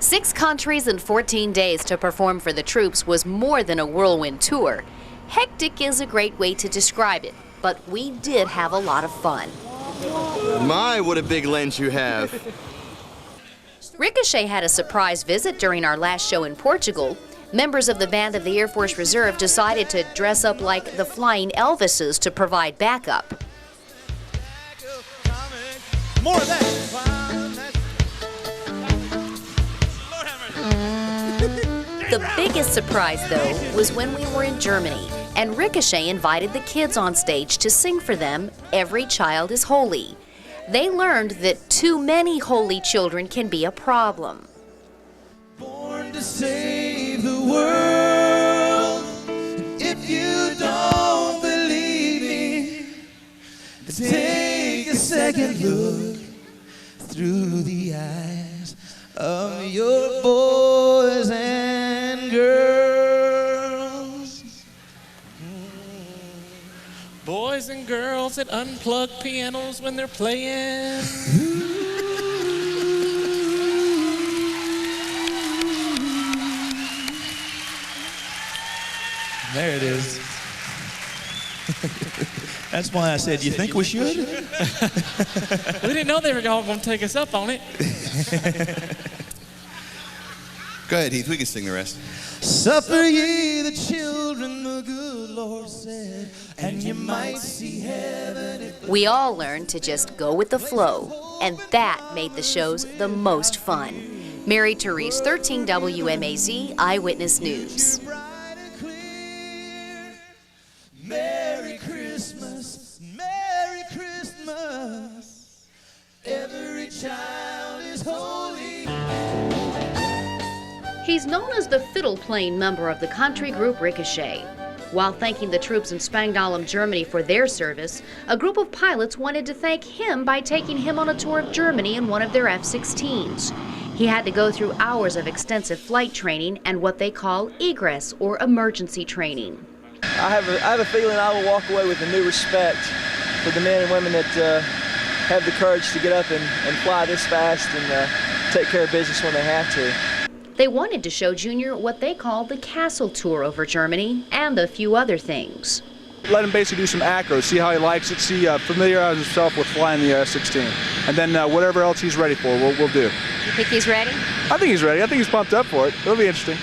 6 countries and 14 days to perform for the troops was more than a whirlwind tour. Hectic is a great way to describe it, but we did have a lot of fun. My, what a big lens you have. Ricochet had a surprise visit during our last show in Portugal. Members of the band of the Air Force Reserve decided to dress up like the Flying Elvises to provide backup. More of that. The biggest surprise, though, was when we were in Germany and Ricochet invited the kids on stage to sing for them, "Every Child is Holy." They learned that too many holy children can be a problem. Born to save the world. If you don't believe me, take a second look through the eyes of your boys and girls. Boys and girls that unplug pianos when they're playing. There it is. That's why I said, you think we should? We didn't know they were all going to take us up on it. Go ahead, Heath, we can sing the rest. Suffer ye the children, the good Lord said, and you might see heaven if... We all learned to just go with the flow, and that made the shows the most fun. Mary Therese, 13 WMAZ Eyewitness News. Merry Christmas, Merry Christmas, every child is holy. He's known as the fiddle-playing member of the country group Ricochet. While thanking the troops in Spangdahlem, Germany for their service, a group of pilots wanted to thank him by taking him on a tour of Germany in one of their F-16s. He had to go through hours of extensive flight training and what they call egress or emergency training. I have a feeling I will walk away with a new respect for the men and women that have the courage to get up and fly this fast and take care of business when they have to. They wanted to show Junior what they called the castle tour over Germany and a few other things. Let him basically do some acros, see how he likes it, familiarize himself with flying the F-16. And then whatever else he's ready for, we'll do. You think he's ready? I think he's ready. I think he's pumped up for it. It'll be interesting.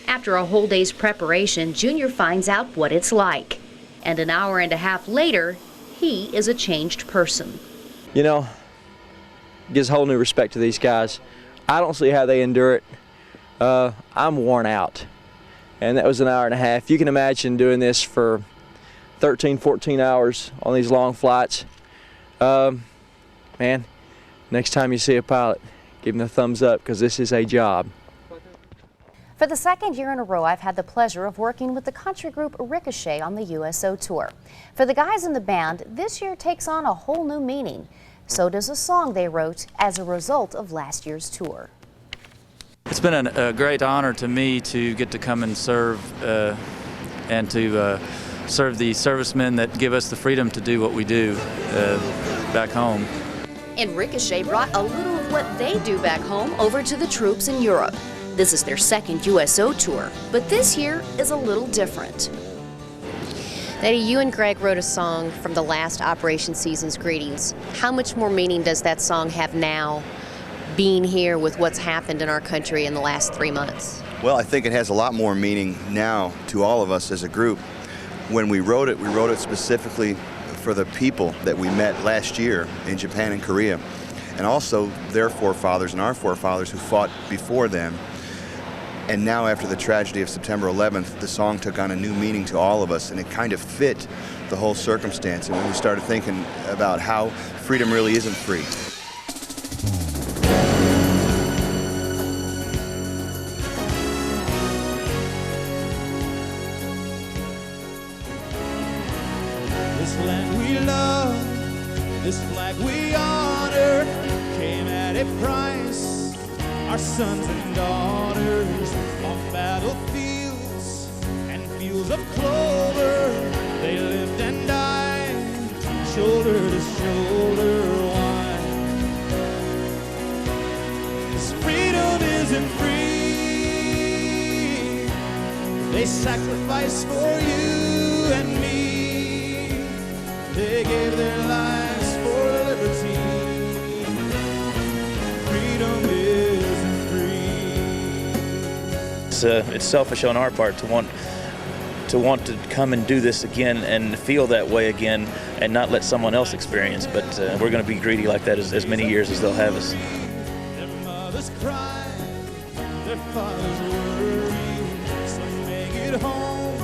After a whole day's preparation, Junior finds out what it's like. And an hour and a half later, he is a changed person. You know, it gives a whole new respect to these guys. I don't see how they endure it. I'm worn out. And that was an hour and a half. You can imagine doing this for 13, 14 hours on these long flights. Man, next time you see a pilot, give him a thumbs up because this is a job. For the second year in a row, I've had the pleasure of working with the country group Ricochet on the USO Tour. For the guys in the band, this year takes on a whole new meaning. So does a song they wrote as a result of last year's tour. It's been a great honor to me to get to come and serve and to serve the servicemen that give us the freedom to do what we do back home. And Ricochet brought a little of what they do back home over to the troops in Europe. This is their second USO tour, but this year is a little different. Eddie, you and Greg wrote a song from the last Operation Season's Greetings. How much more meaning does that song have now, being here with what's happened in our country in the last 3 months? Well, I think it has a lot more meaning now to all of us as a group. When we wrote it specifically for the people that we met last year in Japan and Korea, and also their forefathers and our forefathers who fought before them. And now, after the tragedy of September 11th, the song took on a new meaning to all of us, and it kind of fit the whole circumstance. And when we started thinking about how freedom really isn't free. This land we love, this flag we honor, came at a price. Our sons and daughters on battlefields and fields of clover, they lived and died, shoulder to shoulder wide. This freedom is isn't free. They sacrificed for you and me. They gave their lives for liberty. Freedom isn't free. It's selfish on our part to want to come and do this again and feel that way again and not let someone else experience. But we're going to be greedy like that as many years as they'll have us. Their mothers cry, their fathers worry. Some make it home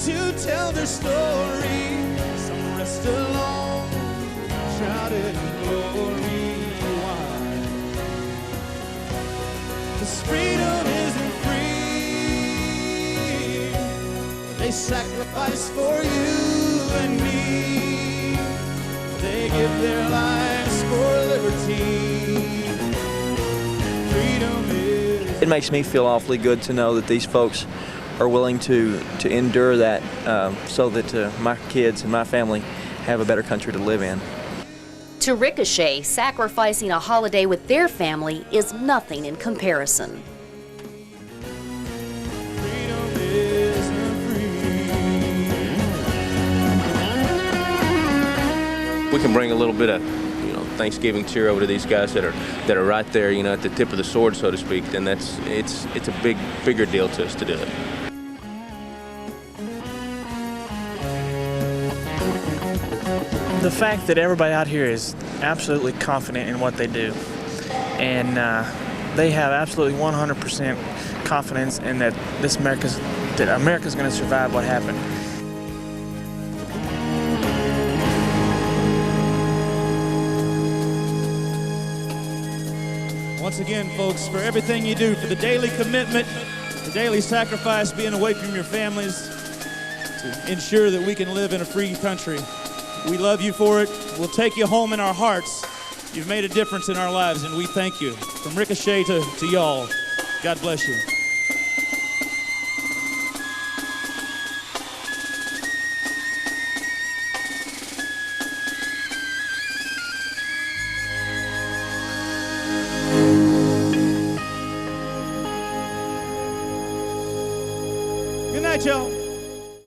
to tell their story. Some rest alone, shrouded in glory. Why? 'Cause freedom isn't free. They sacrifice for you and me. They give their lives for liberty. Freedom is. It makes me feel awfully good to know that these folks are willing to endure that so that my kids and my family have a better country to live in. To Ricochet, sacrificing a holiday with their family is nothing in comparison. Freedom isn't free. We can bring a little bit of, Thanksgiving cheer over to these guys that are right there, at the tip of the sword, so to speak. Then it's a bigger deal to us to do it. The fact that everybody out here is absolutely confident in what they do, and they have absolutely 100% confidence in that America's going to survive what happened. Once again, folks, for everything you do, for the daily commitment, the daily sacrifice, being away from your families to ensure that we can live in a free country. We love you for it. We'll take you home in our hearts. You've made a difference in our lives, and we thank you. From Ricochet to y'all, God bless you. Good night, y'all.